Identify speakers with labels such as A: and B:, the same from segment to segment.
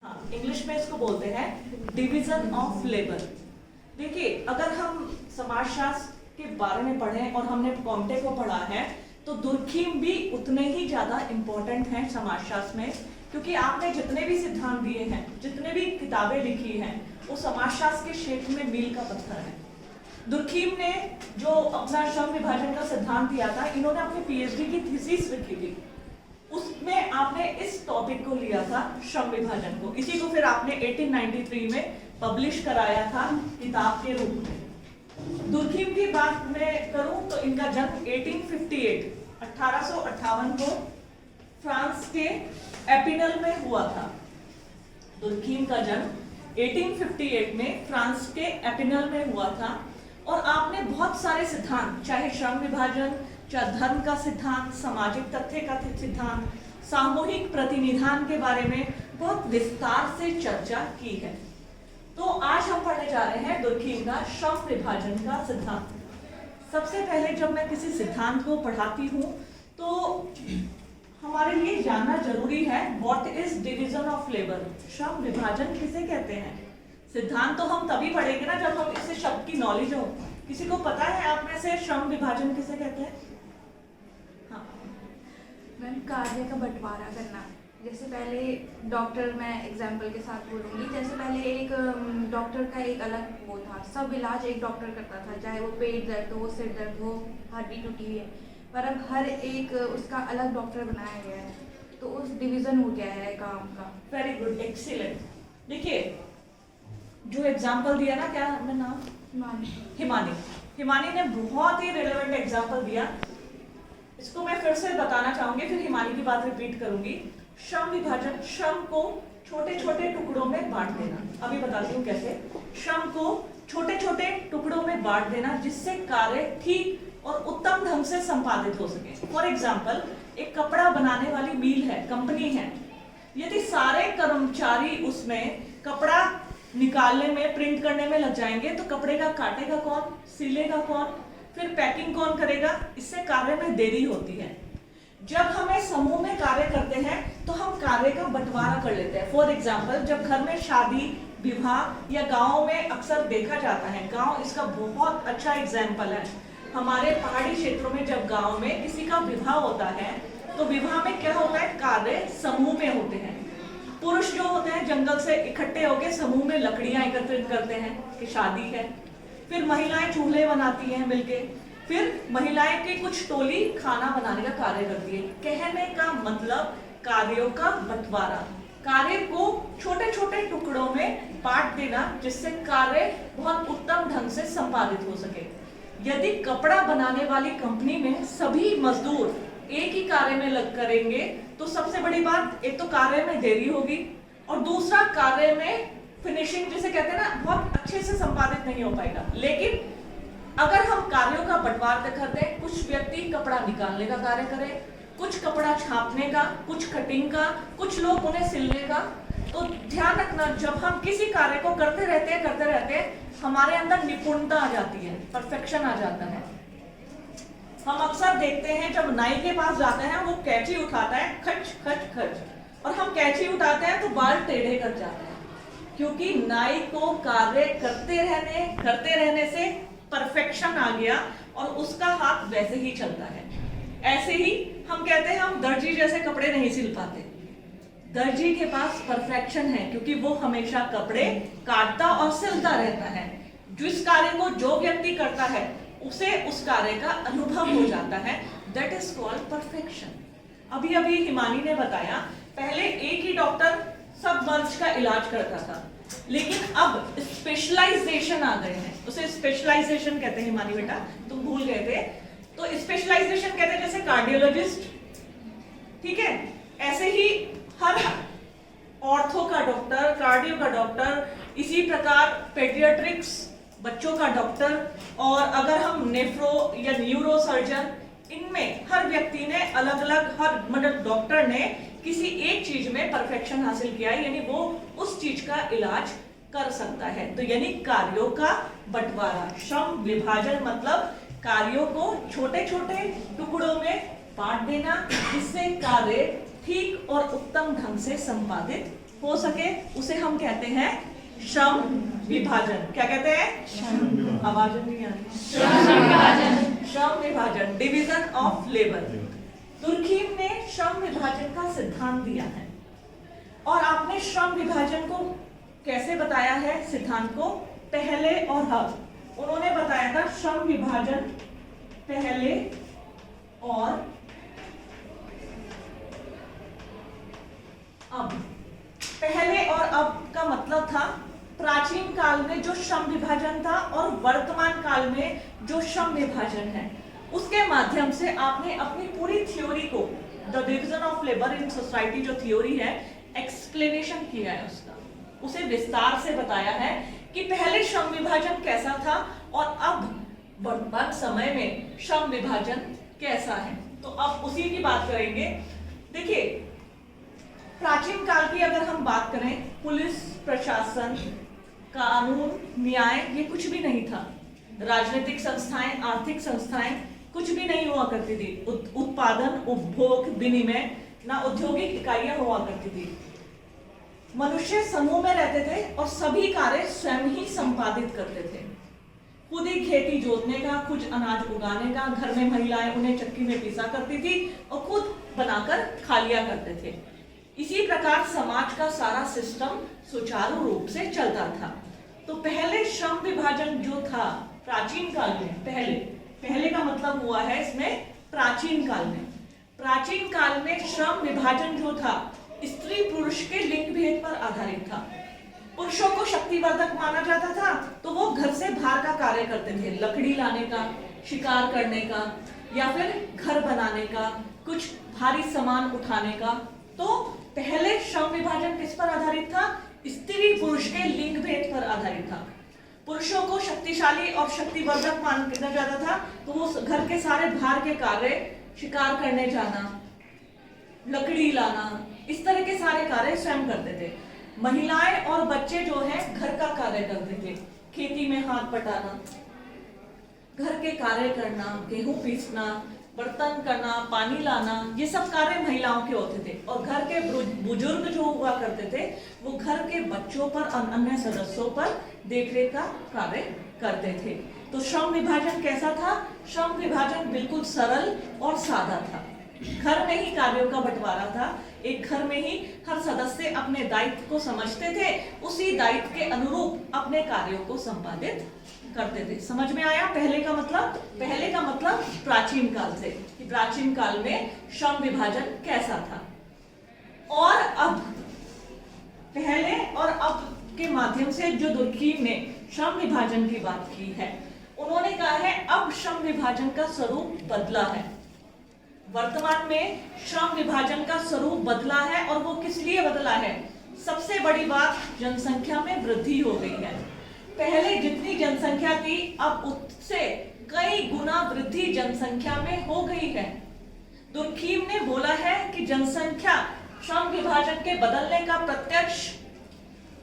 A: हाँ, इंग्लिश में इसको बोलते हैं डिवीजन ऑफ लेबर। देखिए, अगर हम समाजशास्त्र के बारे में पढ़ें और हमने कॉम्टे को पढ़ा है तो दुर्खीम भी उतने ही ज्यादा इम्पोर्टेंट हैं समाजशास्त्र में, क्योंकि आपने जितने भी सिद्धांत दिए हैं, जितने भी किताबें लिखी हैं, वो समाजशास्त्र के क्षेत्र में मील का पत्थर है। दुर्खीम ने जो अपना श्रम विभाजन का सिद्धांत दिया था, इन्होंने अपनी पीएचडी की थीसिस लिखी थी, उसमें आपने इस टॉपिक को लिया था, श्रम विभाजन को। इसी को फिर आपने 1893 में पब्लिश कराया था किताब के रूप में। दुर्खीम की बात मैं करूं तो इनका जन्म 1858 को फ्रांस के एपिनल में हुआ था। दुर्खीम का जन्म 1858 में फ्रांस के एपिनल में हुआ था। और आपने बहुत सारे सिद्धांत, चाहे श्रम विभाजन, चाहे धर्म का सिद्धांत, सामाजिक तथ्य का सिद्धांत, सामूहिक प्रतिनिधान के बारे में बहुत विस्तार से चर्चा की है। तो आज हम पढ़ने जा रहे हैं दुर्खीम का श्रम विभाजन का सिद्धांत। सबसे पहले जब मैं किसी सिद्धांत को पढ़ाती हूँ तो हमारे लिए जानना जरूरी है what is division of labour. श्रम विभाजन किसे कहते हैं? सिद्धांत तो हम तभी पढ़ेंगे ना जब हम इसे शब्द की नॉलेज हो। किसी को पता है आप में से श्रम विभाजन किसे कहते हैं? हाँ
B: मैम, कार्य का बंटवारा करना। जैसे पहले डॉक्टर, मैं एग्जाम्पल के साथ बोलूँगी, जैसे पहले एक डॉक्टर का एक अलग वो था, सब इलाज एक डॉक्टर करता था, चाहे वो पेट दर्द हो, सिर दर्द हो, हड्डी टूटी हुई है, पर अब हर एक उसका अलग डॉक्टर बनाया गया है, तो उस डिवीज़न हो गया है काम का।
A: Very good, excellent. देखिए, जो एग्जाम्पल दिया ना, क्या मैं नाम? हिमानी ने बहुत ही रिलेवेंट एग्जाम्पल दिया। इसको मैं फिर से बताना चाहूंगी, फिर हिमानी की बात रिपीट करूंगी। श्रम विभाजन, श्रम को छोटे छोटे टुकड़ों में बांट देना। अभी बताती हूँ कैसे। श्रम को छोटे छोटे टुकड़ों में बांट देना जिससे कार्य ठीक और उत्तम ढंग से संपादित हो सके। फॉर एग्जाम्पल, एक कपड़ा बनाने वाली मिल है, कंपनी है। यदि सारे कर्मचारी उसमें कपड़ा निकालने में, प्रिंट करने में लग जाएंगे तो कपड़े का काटेगा कौन, सिलेगा कौन, फिर पैकिंग कौन करेगा? इससे कार्य में देरी होती है। जब हमें समूह में कार्य करते हैं तो हम कार्य का बंटवारा कर लेते हैं। फॉर एग्जाम्पल, जब घर में शादी, विवाह या गाँव में अक्सर देखा जाता है, गाँव इसका बहुत अच्छा एग्जाम्पल है। हमारे पहाड़ी क्षेत्रों में जब गाँव में किसी का विवाह होता है तो विवाह में क्या होता है? कार्य समूह में होते हैं। पुरुष जो होते हैं जंगल से इकट्ठे होकर समूह में लकड़ियां एकत्रित करते हैं कि शादी है। फिर महिलाएं चूल्हे बनाती हैं मिलके। फिर महिलाएं की कुछ टोली खाना बनाने का कार्य करती है। कहने का मतलब कार्यों का बंटवारा, कार्य को छोटे छोटे टुकड़ों में बांट देना जिससे कार्य बहुत उत्तम ढंग से संपादित हो सके। यदि कपड़ा बनाने वाली कंपनी में सभी मजदूर एक ही कार्य में लग करेंगे तो सबसे बड़ी बात, एक तो कार्य में देरी होगी और दूसरा कार्य में फिनिशिंग जिसे कहते हैं ना, बहुत अच्छे से संपादित नहीं हो पाएगा। लेकिन अगर हम कार्यों का बंटवारा कर दें, कुछ व्यक्ति कपड़ा निकालने का कार्य करें, कुछ कपड़ा छापने का, कुछ कटिंग का, कुछ लोग उन्हें सिलने का, तो ध्यान रखना जब हम किसी कार्य को करते रहते हैं हमारे अंदर निपुणता आ जाती है, परफेक्शन आ जाता है। हम अक्सर देखते हैं जब नाई के पास जाते हैं, वो कैंची उठाता है, खच खच खच, और हम कैंची उठाते हैं तो बाल टेढ़े कर जाते हैं, क्योंकि नाई को कार्य करते रहने से परफेक्शन आ गया और उसका हाथ वैसे ही चलता है। ऐसे ही हम कहते हैं हम दर्जी जैसे कपड़े नहीं सिल पाते। दर्जी के पास परफेक्शन है क्योंकि वो हमेशा कपड़े काटता और सिलता रहता है। जिस कार्य को जो व्यक्ति करता है उसे उस कार्य का अनुभव हो जाता है। That is called perfection. अभी हिमानी ने बताया, पहले एक ही डॉक्टर सब मर्ज का इलाज करता था, लेकिन अब स्पेशलाइजेशन आ गए हैं। उसे स्पेशलाइजेशन कहते हैं। हिमानी बेटा, तुम भूल गए थे, तो स्पेशलाइजेशन कहते हैं जैसे कार्डियोलॉजिस्ट, ठीक है, ऐसे ही हर ऑर्थो का डॉक्टर, कार्डियो का डॉक्टर, इसी प्रकार पेडियाट्रिक्स, बच्चों का डॉक्टर, और अगर हम नेफ्रो या न्यूरो सर्जन, इनमें हर व्यक्ति ने अलग अलग, हर मतलब डॉक्टर ने किसी एक चीज में परफेक्शन हासिल किया है, यानी वो उस चीज का इलाज कर सकता है। तो यानी कार्यों का बंटवारा, श्रम विभाजन मतलब कार्यों को छोटे छोटे टुकड़ों में बांट देना जिससे कार्य ठीक और उत्तम ढंग से संपादित हो सके उसे हम कहते हैं श्रम विभाजन। क्या कहते हैं? आवाज नहीं आ रही। श्रम विभाजन, डिवीजन ऑफ लेबर। दुर्खीम ने श्रम विभाजन का सिद्धांत दिया है। और आपने श्रम विभाजन को कैसे बताया है? सिद्धांत को पहले और अब। उन्होंने बताया था श्रम विभाजन पहले और अब। पहले और अब का मतलब था प्राचीन काल में जो श्रम विभाजन था और वर्तमान काल में जो श्रम विभाजन है, उसके माध्यम से आपने अपनी पूरी थ्योरी को, the division of labour in society जो थ्योरी है, एक्सप्लेनेशन किया है उसका, उसे विस्तार से बताया है कि पहले श्रम विभाजन कैसा था और अब वर्तमान समय में श्रम विभाजन कैसा है। तो अब उसी की बात करेंगे। देखिए, प्राचीन काल की अगर हम बात करें, पुलिस प्रशासन, कानून, न्याय, ये कुछ भी नहीं था। राजनीतिक संस्थाएं, आर्थिक संस्थाएं कुछ भी नहीं हुआ करती थी। उत्पादन, उपभोग, विनिमय, ना औद्योगिक इकाइयां हुआ करती थी। मनुष्य समूह में रहते थे और सभी कार्य स्वयं ही संपादित करते थे। खुद ही खेती जोतने का, कुछ अनाज उगाने का, घर में महिलाएं उन्हें चक्की में पीसा करती थी और खुद बनाकर खा लिया करते थे। इसी प्रकार समाज का सारा सिस्टम सुचारू रूप से चलता था। तो पहले श्रम विभाजन जो था प्राचीन काल में, पहले का मतलब हुआ है इसमें प्राचीन काल में। प्राचीन काल में श्रम विभाजन जो था स्त्री पुरुष के लिंग भेद पर आधारित था। पुरुषों को शक्तिवर्धक माना जाता था, तो वो घर से बाहर का कार्य करते थे, लकड़ी लाने का, शिकार करने का, या फिर घर बनाने का, कुछ भारी सामान उठाने का। तो पहले श्रम विभाजन किस पर आधारित था? स्त्री पुरुष के लिंग भेद पर आधारित था। पुरुषों को शक्तिशाली और शक्तिवर्धक माना जाता था, तो वो घर के सारे बाहर के कार्य, शिकार करने जाना, लकड़ी लाना, इस तरह के सारे कार्य स्वयं करते थे। महिलाएं और बच्चे जो हैं घर का कार्य करते थे, खेती में हाथ बटाना, घर के कार्य करना, गेहूं पीसना, बर्तन करना, पानी लाना, ये सब कार्य महिलाओं के होते थे। और घर के बुजुर्ग जो हुआ करते थे, वो घर के बच्चों पर और अन्य सदस्यों पर देखरेख का कार्य करते थे। तो श्रम विभाजन कैसा था? श्रम विभाजन बिल्कुल सरल और सादा था। घर में ही कार्यों का बंटवारा था। एक घर में ही हर सदस्य अपने दायित्व को समझते थे, उसी दायित्व के अनुरूप अपने कार्यों को संपादित करते थे। समझ में आया? पहले का मतलब प्राचीन काल से, कि प्राचीन काल में श्रम विभाजन कैसा था। और अब, पहले और अब के माध्यम से जो दुर्खीम ने श्रम विभाजन की बात की है, उन्होंने कहा है अब श्रम विभाजन का स्वरूप बदला है। वर्तमान में श्रम विभाजन का स्वरूप बदला है, और वो किस लिए बदला है? सबसे बड़ी बात, जनसंख्या में वृद्धि हो गई है। पहले जितनी जनसंख्या थी, अब उससे कई गुना वृद्धि जनसंख्या में हो गई है। दुर्खीम ने बोला है कि जनसंख्या श्रम विभाजन के बदलने का प्रत्यक्ष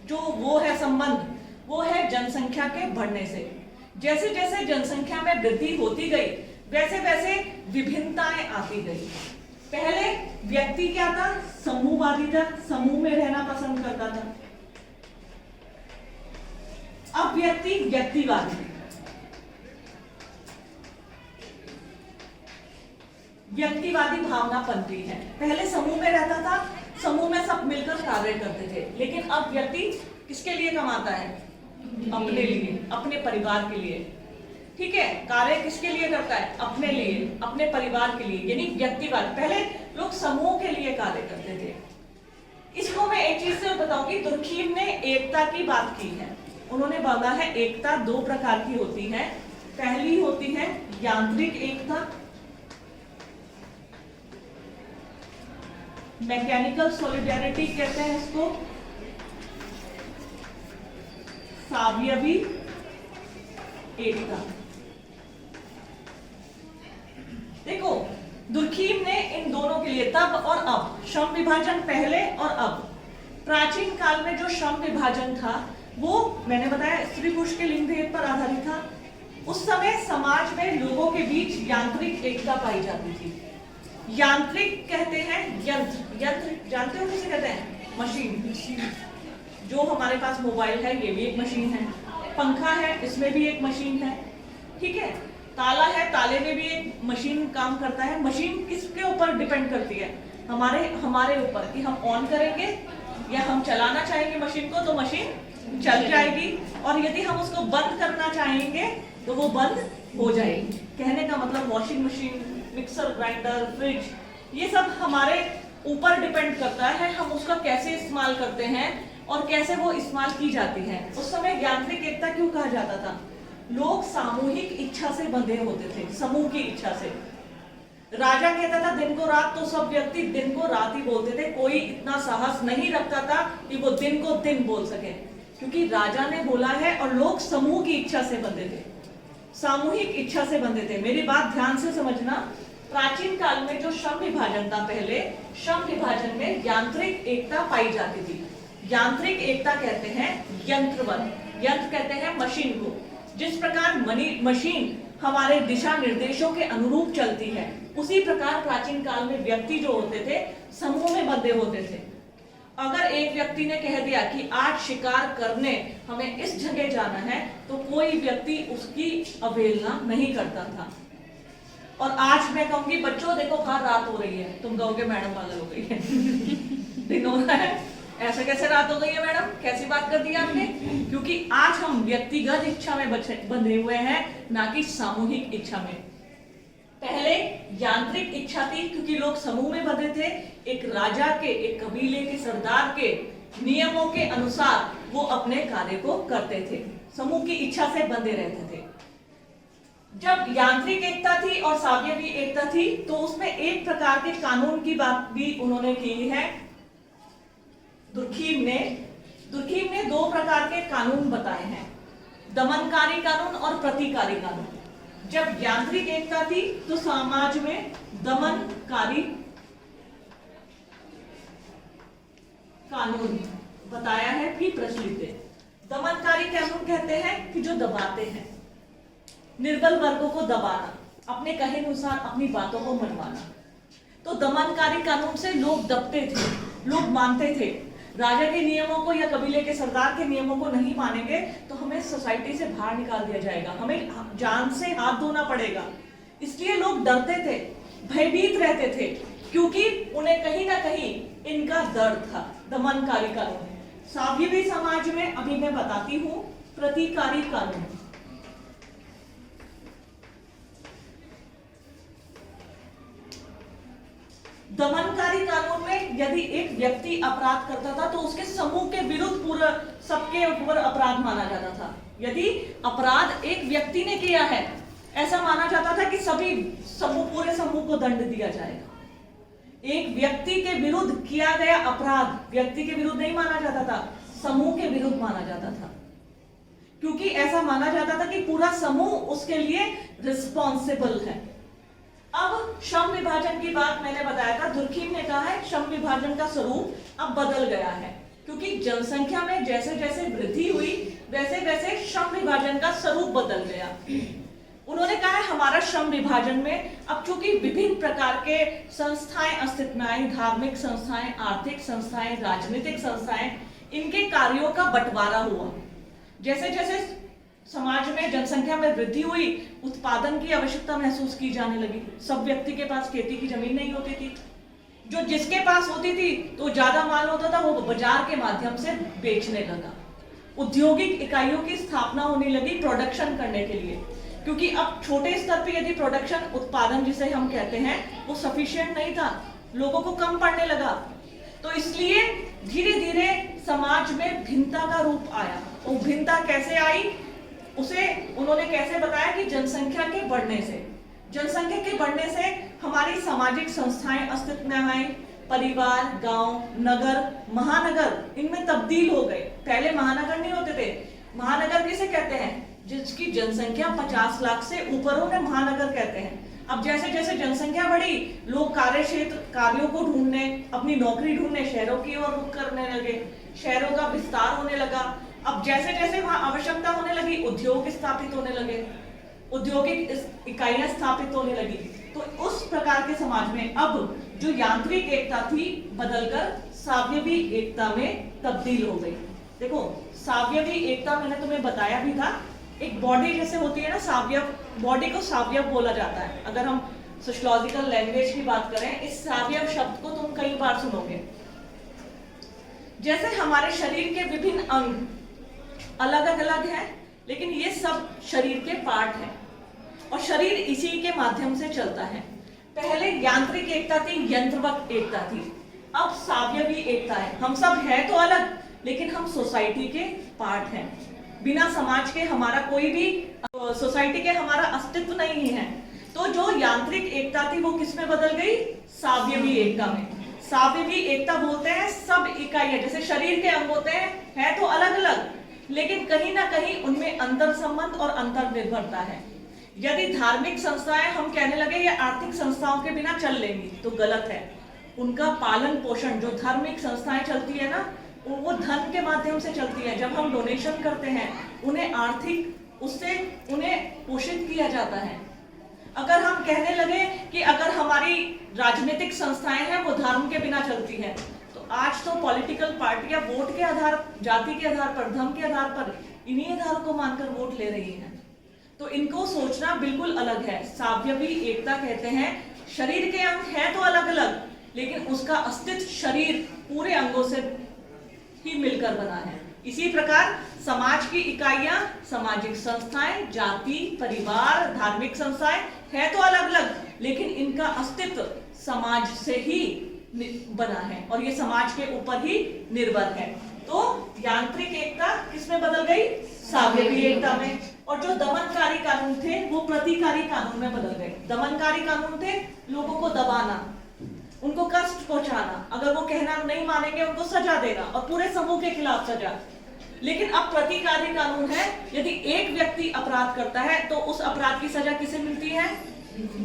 A: जो वो है संबंध, वो है जनसंख्या के बढ़ने से। जैसे जैसे जनसंख्या में वृद्धि होती गई, वैसे वैसे विभिन्नताएं आती गई। पहले व्यक्ति क्या था? समूहवादी था, समूह में रहना पसंद करता था। अब व्यक्ति व्यक्तिवादी, व्यक्तिवादी भावना पनपी है। पहले समूह में रहता था, समूह में सब मिलकर कार्य करते थे, लेकिन अब व्यक्ति किसके लिए कमाता है? अपने लिए, अपने परिवार के लिए। ठीक है, कार्य किसके लिए करता है? अपने लिए, अपने परिवार के लिए, यानी व्यक्तिवाद। पहले लोग समूह के लिए कार्य करते थे। इसको मैं एक चीज से बताऊंगी, दुर्खीम ने एकता की बात की है। उन्होंने बोला है एकता दो प्रकार की होती है। पहली होती है यांत्रिक एकता, मैकेनिकल सॉलिडेरिटी कहते हैं इसको, सावयवी एकता। देखो, दुर्खीम ने इन दोनों के लिए, तब और अब, श्रम विभाजन पहले और अब, प्राचीन काल में जो श्रम विभाजन था वो मैंने बताया स्त्री पुरुष के लिंग भेद पर आधारित था। उस समय समाज में लोगों के बीच यांत्रिक एकता पाई जाती थी। यांत्रिक कहते हैं यंत्र, यंत्र जानते हो किसे कहते हैं? मशीन। जो हमारे पास मोबाइल है ये भी एक मशीन है, पंखा है इसमें भी एक मशीन है, ठीक है, ताला है ताले में भी एक मशीन काम करता है। मशीन किसके ऊपर डिपेंड करती है? हमारे ऊपर कि हम ऑन करेंगे या हम चलाना चाहेंगे मशीन को तो मशीन चल जाएगी, और यदि हम उसको बंद करना चाहेंगे तो वो बंद हो जाएगी। कहने का मतलब washing machine, mixer grinder, fridge, ये सब हमारे ऊपर डिपेंड करता है हम उसका कैसे इस्तेमाल करते हैं और कैसे वो इस्तेमाल की जाती है। उस समय यांत्रिक एकता क्यों कहा जाता था? लोग सामूहिक इच्छा से बंधे होते थे, समूह की इच्छा से। राजा कहता था दिन को रात, तो सब व्यक्ति दिन को रात ही बोलते थे। कोई इतना साहस नहीं रखता था कि वो दिन को दिन बोल सके, क्योंकि राजा ने बोला है और लोग समूह की इच्छा से बंधे थे, सामूहिक इच्छा से बंधे थे। मेरी बात ध्यान से समझना। प्राचीन काल में जो श्रम विभाजन था, पहले श्रम विभाजन में यांत्रिक एकता पाई जाती थी। यांत्रिक एकता कहते हैं यंत्रवत, यंत्र कहते हैं मशीन को। जिस प्रकार मशीन हमारे दिशा निर्देशों के अनुरूप चलती है, उसी प्रकार प्राचीन काल में व्यक्ति जो होते थे समूह में बंधे होते थे। अगर एक व्यक्ति ने कह दिया कि आज शिकार करने हमें इस जगह जाना है, तो कोई व्यक्ति उसकी अवहेलना नहीं करता था। और आज मैं कहूंगी बच्चों देखो बाहर रात हो रही है, तुम कहोगे मैडम पागल हो गई है दिन हो रहा है, ऐसा कैसे रात हो गई है मैडम, कैसी बात कर दी आपने? क्योंकि आज हम व्यक्तिगत इच्छा में बंधे हुए हैं, ना कि सामूहिक इच्छा में। पहले यांत्रिक इच्छा थी क्योंकि लोग समूह में बंधे थे। एक राजा के, एक कबीले के सरदार के नियमों के अनुसार वो अपने कार्य को करते थे, समूह की इच्छा से बंधे रहते थे। जब यांत्रिक एकता थी और सावयवी एकता थी, तो उसमें एक प्रकार के कानून की बात भी उन्होंने की है। दुर्खीम ने दो प्रकार के कानून बताए हैं, दमनकारी कानून और प्रतिकारी कानून। जब यांत्रिक एकता थी तो समाज में दमनकारी कानून बताया है, भी प्रचलित है। दमनकारी कानून कहते हैं कि जो दबाते हैं, निर्बल वर्गों को दबाना, अपने कहे अनुसार अपनी बातों को मनवाना। तो दमनकारी कानून से लोग दबते थे, लोग मानते थे राजा के नियमों को या कबीले के सरदार के नियमों को नहीं मानेंगे तो हमें सोसाइटी से बाहर निकाल दिया जाएगा, हमें जान से हाथ धोना पड़ेगा। इसलिए लोग डरते थे, भयभीत रहते थे, क्योंकि उन्हें कहीं ना कहीं इनका डर था। दमनकारी कानून। सावयवी समाज में अभी मैं बताती हूं प्रतिकारी कानून। दमनकारी कानून में यदि एक व्यक्ति अपराध करता था तो उसके समूह के विरुद्ध पूरा सबके ऊपर अपराध माना जाता था। यदि अपराध एक व्यक्ति ने किया है, ऐसा माना जाता था कि सभी पूरे समूह को दंड दिया जाएगा। एक व्यक्ति के विरुद्ध किया गया अपराध व्यक्ति के विरुद्ध नहीं माना जाता था, समूह के विरुद्ध माना जाता था, क्योंकि ऐसा माना जाता था कि पूरा समूह उसके लिए रिस्पॉन्सिबल है। अब श्रम विभाजन की बात मैंने बताया था, दुर्खीम ने कहा है श्रम विभाजन का स्वरूप अब बदल गया है, क्योंकि जनसंख्या में जैसे जैसे वृद्धि हुई वैसे वैसे श्रम विभाजन का स्वरूप बदल गया। उन्होंने कहा है हमारा श्रम विभाजन में अब चूंकि विभिन्न प्रकार के संस्थाएं अस्तित्व में आई, धार्मिक संस्थाएं, आर्थिक संस्थाएं, राजनीतिक संस्थाएं, इनके कार्यों का बंटवारा हुआ। जैसे जैसे समाज में जनसंख्या में वृद्धि हुई, उत्पादन की आवश्यकता महसूस की जाने लगी। सब व्यक्ति के पास खेती की जमीन नहीं होती थी, जो जिसके पास होती थी तो ज्यादा माल होता था, वो बाजार के माध्यम से बेचने लगा। औद्योगिक इकाइयों की स्थापना होने लगी प्रोडक्शन करने के लिए, क्योंकि अब छोटे स्तर पे यदि प्रोडक्शन, उत्पादन जिसे हम कहते हैं, वो सफिशिएंट नहीं था, लोगों को कम पड़ने लगा। तो इसलिए धीरे धीरे समाज में भिन्नता का रूप आया। वो भिन्नता कैसे आई उसे उन्होंने कैसे बताया कि जनसंख्या के बढ़ने से, जनसंख्या के बढ़ने से हमारी सामाजिक संस्थाएं अस्तित्व में आई, परिवार, गांव, नगर, महानगर इनमें तब्दील हो गए। पहले महानगर नहीं होते थे। महानगर किसे कहते हैं? जिसकी जनसंख्या 50 लाख से ऊपर हो, उन्हें महानगर कहते हैं। अब जैसे जैसे जनसंख्या बढ़ी, लोग कार्य क्षेत्र, कार्यों को ढूंढने, अपनी नौकरी ढूंढने शहरों की ओर रुख करने लगे, शहरों का विस्तार होने लगा। अब जैसे जैसे वहां आवश्यकता होने लगी, उद्योग स्थापित होने लगे, औद्योगिक इकाइयां स्थापित होने लगी। तो उस प्रकार के समाज में अब जो यांत्रिक एकता थी बदलकर सावयवी एकता में तब्दील हो गई। देखो सावयवी एकता मैंने तुम्हें बताया भी था, एक बॉडी जैसे होती है ना सावयव, बॉडी को सावयव बोला जाता है। अगर हम सोशियोलॉजिकल लैंग्वेज की बात करें, इस सावयव शब्द को तुम कई बार सुनोगे। जैसे हमारे शरीर के विभिन्न अंग अलग अलग हैं, लेकिन ये सब शरीर के पार्ट हैं और शरीर इसी के माध्यम से चलता है। पहले यांत्रिक एकता थी, यंत्रवत एकता थी, अब सावयवी एकता है। हम सब हैं तो अलग, लेकिन हम सोसाइटी के पार्ट हैं। बिना समाज के हमारा कोई भी, सोसाइटी के हमारा अस्तित्व नहीं है। तो जो यांत्रिक एकता थी वो किस में बदल गई? सावयवी एकता में। सावयवी एकता बोलते हैं सब इकाइयां, जैसे शरीर के अंग होते हैं तो अलग अलग, लेकिन कहीं ना कहीं उनमें अंतर संबंध और अंतर निर्भरता है। यदि धार्मिक संस्थाएं हम कहने लगे ये आर्थिक संस्थाओं के बिना चल लेंगी, तो गलत है। उनका पालन पोषण, जो धार्मिक संस्थाएं चलती है ना, वो धन के माध्यम से चलती है। जब हम डोनेशन करते हैं उन्हें आर्थिक, उससे उन्हें पोषित किया जाता है। अगर हम कहने लगे कि अगर हमारी राजनीतिक संस्थाएं हैं वो धर्म के बिना चलती है, तो आज तो पॉलिटिकल पार्टियां वोट के आधार, जाति के आधार पर, धर्म के आधार पर, इन्हीं आधार को मानकर वोट ले रही हैं। तो इनको सोचना बिल्कुल अलग है। सावयवी एकता कहते हैं शरीर के अंग हैं तो अलग अलग, लेकिन उसका अस्तित्व शरीर पूरे अंगों से ही मिलकर बना है। इसी प्रकार समाज की इकाइयां, सामाजिक संस्थाएं, जाति, परिवार, धार्मिक संस्थाएं है तो अलग अलग, लेकिन इनका अस्तित्व समाज से ही बना है और ये समाज के ऊपर ही निर्भर है। तो यांत्रिक एकता किसमें बदल गई? सावयवी एकता में। और जो दमनकारी कानून थे वो प्रतिकारी कानून में बदल गए। दमनकारी कानून थे लोगों को दबाना, उनको कष्ट पहुंचाना, अगर वो कहना नहीं मानेंगे उनको सजा देना और पूरे समूह के खिलाफ सजा। लेकिन अब प्रतिकारी कानून है, यदि एक व्यक्ति अपराध करता है तो उस अपराध की सजा किसे मिलती है?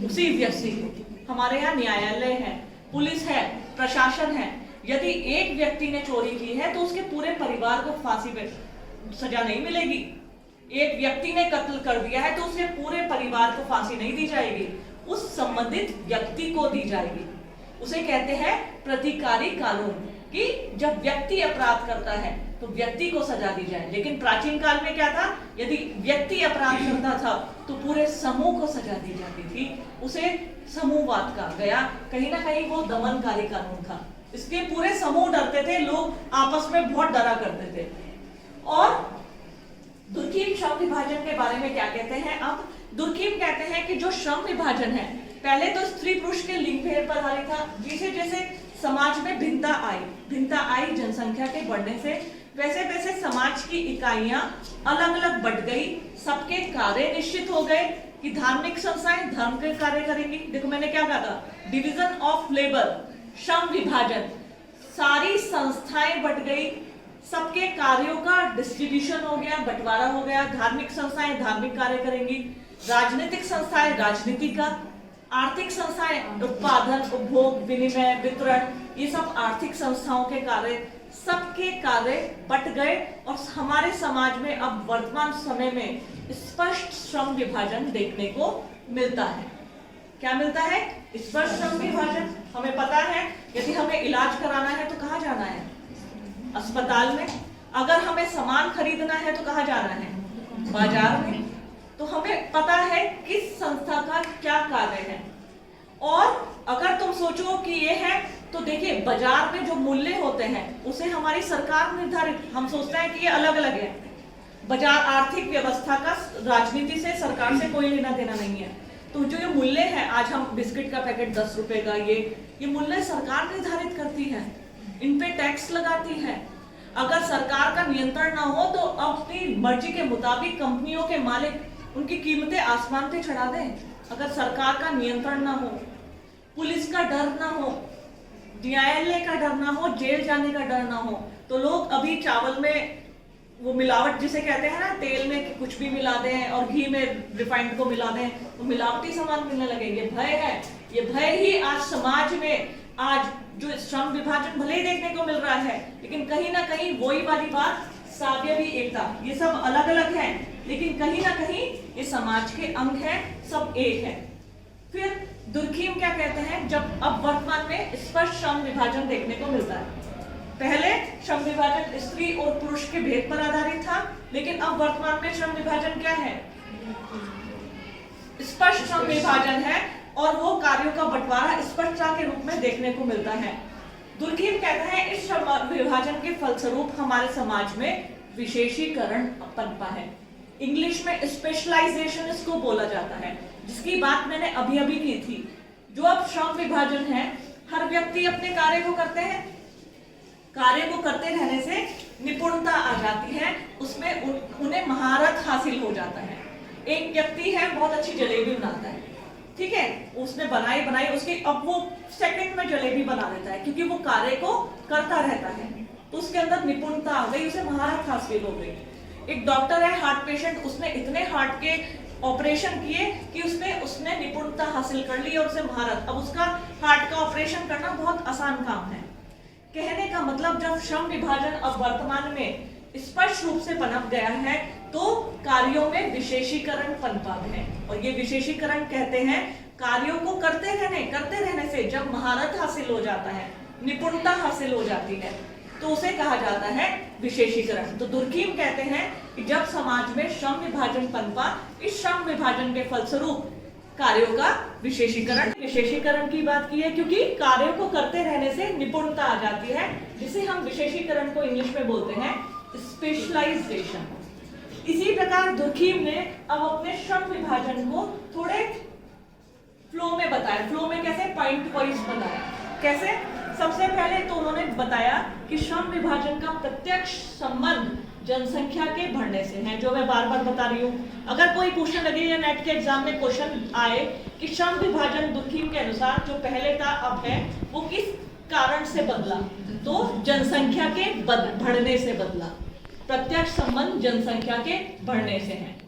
A: उसी व्यक्ति को। हमारे यहाँ न्यायालय है, पुलिस है, प्रशासन है। यदि एक व्यक्ति ने चोरी की है तो उसके पूरे परिवार को फांसी पे सजा नहीं मिलेगी। एक व्यक्ति ने कत्ल कर दिया है तो उसके पूरे परिवार को फांसी नहीं दी जाएगी, उस संबंधित व्यक्ति को दी जाएगी। उसे कहते हैं प्रतिकारी कानून, कि जब व्यक्ति अपराध करता है तो व्यक्ति को सजा दी जाए। लेकिन प्राचीन काल में क्या था? यदि व्यक्ति अपराध करता था तो पूरे समूह को सजा दी जाती थी, उसे समूहवाद कहा गया। कहीं ना कहीं वो दमनकारी कानून था, इसलिए पूरे समूह डरते थे, लोग आपस में बहुत डरा करते थे। और दुर्कीम श्रम विभाजन के बारे में क्या कहते हैं? अब दुर्कीम कहते हैं कि जो श्रम विभाजन है, पहले तो स्त्री पुरुष के लिंग भेद पर आधारित था। जैसे जैसे समाज में भिन्नता आई जनसंख्या के बढ़ने से, वैसे वैसे समाज की इकाइयां अलग अलग बढ़ गई। सबके कार्य निश्चित हो गए कि धार्मिक संस्थाएं धर्म के कार्य करेंगी। देखो मैंने क्या कहा था, डिवीजन ऑफ लेबर, श्रम विभाजन, सारी संस्थाएं बढ़ गई, सबके कार्यों का डिस्ट्रीब्यूशन हो गया, बंटवारा हो गया। धार्मिक संस्थाएं धार्मिक कार्य करेंगी, राजनीतिक संस्थाएं राजनीति का, आर्थिक संस्थाएं उत्पादन, उपभोग, विनिमय, वितरण, ये सब आर्थिक संस्थाओं के कार्य, सबके कार्य बट गए। और हमारे समाज में अब वर्तमान समय में स्पष्ट श्रम विभाजन देखने को मिलता है। क्या मिलता है? स्पष्ट श्रम विभाजन। हमें पता है यदि हमें इलाज कराना है तो कहाँ जाना है? अस्पताल में। अगर हमें सामान खरीदना है तो कहाँ जाना है? बाजार में। तो हमें पता है किस संस्था का क्या कार्य है। और अगर तुम सोचो कि ये है, तो देखिए बाजार में जो मूल्य होते हैं उसे हमारी सरकार निर्धारित, हम सोचते हैं कि ये अलग अलग है। बाजार आर्थिक व्यवस्था का राजनीति से, सरकार से कोई लेना देना नहीं है। तो जो ये मूल्य है, आज हम बिस्किट का पैकेट 10 रुपए का, ये मूल्य सरकार निर्धारित करती है, इन पे टैक्स लगाती है। अगर सरकार का नियंत्रण ना हो तो अपनी मर्जी के मुताबिक कंपनियों के मालिक उनकी कीमतें आसमान पे चढ़ा दें। अगर सरकार का नियंत्रण ना हो, पुलिस का डर ना हो, न्यायालय का डर ना हो, जेल जाने का डर ना हो, तो लोग अभी चावल में वो मिलावट जिसे कहते हैं ना, तेल में कुछ भी मिला दें और घी में रिफाइंड को मिला दें तो मिलावटी सामान मिलने लगे। ये भय है, ये भय ही आज समाज में, आज जो श्रम विभाजन भले ही देखने को मिल रहा है, लेकिन कहीं ना कहीं वही वाली बात, सावयवी एकता, ये सब अलग अलग है लेकिन कहीं ना कहीं ये समाज के अंग है, सब एक है। फिर दुर्खीम क्या कहते हैं, जब अब वर्तमान में स्पष्ट श्रम विभाजन देखने को मिलता है। पहले श्रम विभाजन स्त्री और पुरुष के भेद पर आधारित था, लेकिन अब वर्तमान में श्रम विभाजन क्या है, स्पष्ट श्रम विभाजन है, और वो कार्यों का बंटवारा स्पष्टता के रूप में देखने को मिलता है। दुर्खीम कहते हैं इस श्रम विभाजन के फलस्वरूप हमारे समाज में विशेषीकरण पनपा है। इंग्लिश में स्पेशलाइजेशन इसको बोला जाता है, जिसकी बात मैंने अभी अभी की थी। जो अब श्रम विभाजन है, हर व्यक्ति अपने कार्य को करते हैं, कार्य को करते रहने से निपुणता आ जाती है, उसमें उन्हें महारत हासिल हो जाता है। एक व्यक्ति है बहुत अच्छी जलेबी बनाता है, ठीक है, उसने बनाई उसकी, अब वो सेकंड में जलेबी बना देता है क्योंकि वो कार्य को करता रहता है, तो उसके अंदर निपुणता आ गई, उसे महारत हासिल हो गई। एक डॉक्टर है, हार्ट पेशेंट, उसने इतने हार्ट के ऑपरेशन किए कि उसने निपुणता हासिल कर ली और उसे महारत, अब उसका हार्ट का ऑपरेशन करना बहुत आसान काम है। कहने का मतलब जब श्रम विभाजन अब वर्तमान में स्पष्ट रूप से पनप गया है, तो कार्यों में विशेषीकरण पनपा है, और ये विशेषीकरण कहते हैं कार्यों को करते रहने से जब महारत हासिल हो जाता है, निपुणता हासिल हो जाती है, तो उसे कहा जाता है विशेषीकरण। तो दुर्खीम कहते हैं कि जब समाज में श्रम विभाजन पनपा, इस श्रम विभाजन के फलस्वरूप कार्यों का विशेषीकरण की बात की है, क्योंकि कार्यों को करते रहने से निपुणता आ जाती है, जिसे हम विशेषीकरण को इंग्लिश में बोलते हैं स्पेशलाइजेशन। इसी प्रकार दुर्खीम ने अब अपने श्रम विभाजन को थोड़े फ्लो में बताया। फ्लो में कैसे, पॉइंट वाइज बताया। कैसे, सबसे पहले तो उन्होंने बताया कि श्रम विभाजन का प्रत्यक्ष संबंध जनसंख्या के बढ़ने से है, जो मैं बार बार बता रही हूँ। अगर कोई क्वेश्चन लगे या नेट के एग्जाम में क्वेश्चन आए कि श्रम विभाजन दुर्खीम के अनुसार जो पहले था अब है, वो किस कारण से बदला, तो जनसंख्या के बढ़ने से बदला। प्रत्यक्ष संबंध जनसंख्या के बढ़ने से है।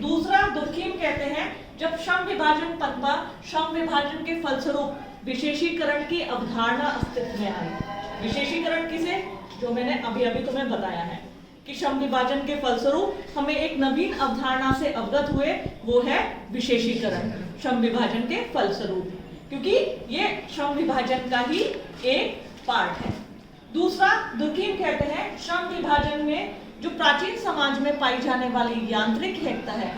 A: दूसरा दुर्खीम कहते हैं जब श्रम विभाजन पनपा, श्रम विभाजन के फलस्वरूप विशेषीकरण की अवधारणा अस्तित्व में आई। विशेषीकरण किसे, जो मैंने अभी अभी तुम्हें बताया है कि श्रम विभाजन के फलस्वरूप हमें एक नवीन अवधारणा से अवगत हुए, वो है विशेषीकरण, श्रम विभाजन के फलस्वरूप, क्योंकि ये श्रम विभाजन का ही एक पार्ट है। दूसरा दुर्खीम कहते हैं श्रम विभाजन में जो प्राचीन समाज में पाई जाने वाली यांत्रिक एकता है,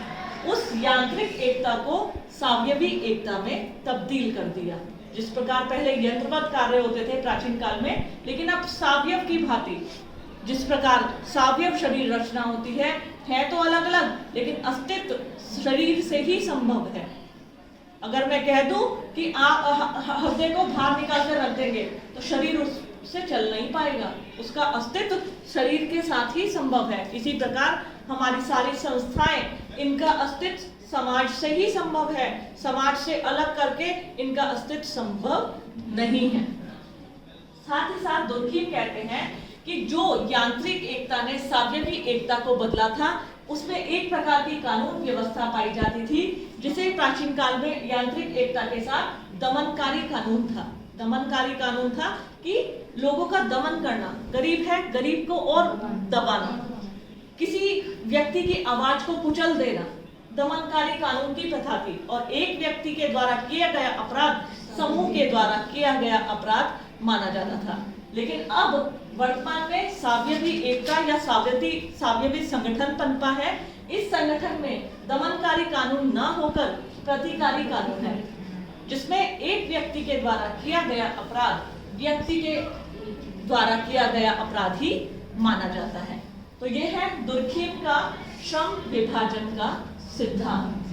A: उस यांत्रिक एकता को सावयवी एकता में तब्दील कर दिया। जिस प्रकार पहले यंत्रवत कार्य होते थे प्राचीन काल में, लेकिन अब सावयव की भांति, जिस प्रकार सावयव शरीर रचना होती है तो अलग अलग, लेकिन अस्तित्व शरीर से ही संभव है। अगर मैं कह दूं कि हृदय को बाहर निकाल कर रख देंगे तो शरीर उससे चल नहीं पाएगा, उसका अस्तित्व शरीर के साथ ही संभव है। इसी प्रकार हमारी सारी संस्थाएं, इनका अस्तित्व समाज से ही संभव है, समाज से अलग करके इनका अस्तित्व संभव नहीं है। साथ ही साथ दुर्खीम कहते हैं कि जो यांत्रिक एकता ने सावयवी एकता को बदला था, उसमें एक प्रकार की कानून व्यवस्था पाई जाती थी, जिसे प्राचीन काल में यांत्रिक एकता के साथ दमनकारी कानून था। दमनकारी कानून था कि लोगों का दमन करना, गरीब है गरीब को और दबाना, किसी व्यक्ति की आवाज को कुचल देना, दमनकारी कानून की प्रथा थी। और एक व्यक्ति के द्वारा किया गया अपराध समूह के द्वारा किया गया अपराध माना जाता था। लेकिन अब वर्तमान में सावयवी एकता या सावयवी संगठन पनपा है। इस संगठन में दमनकारी कानून न होकर प्रतिकारी कानून है, जिसमें एक व्यक्ति के द्वारा किया गया अपराध व्यक्ति के द्वारा किया गया अपराध ही माना जाता है। तो यह है दुर्खीम का श्रम विभाजन का सिद्धांत।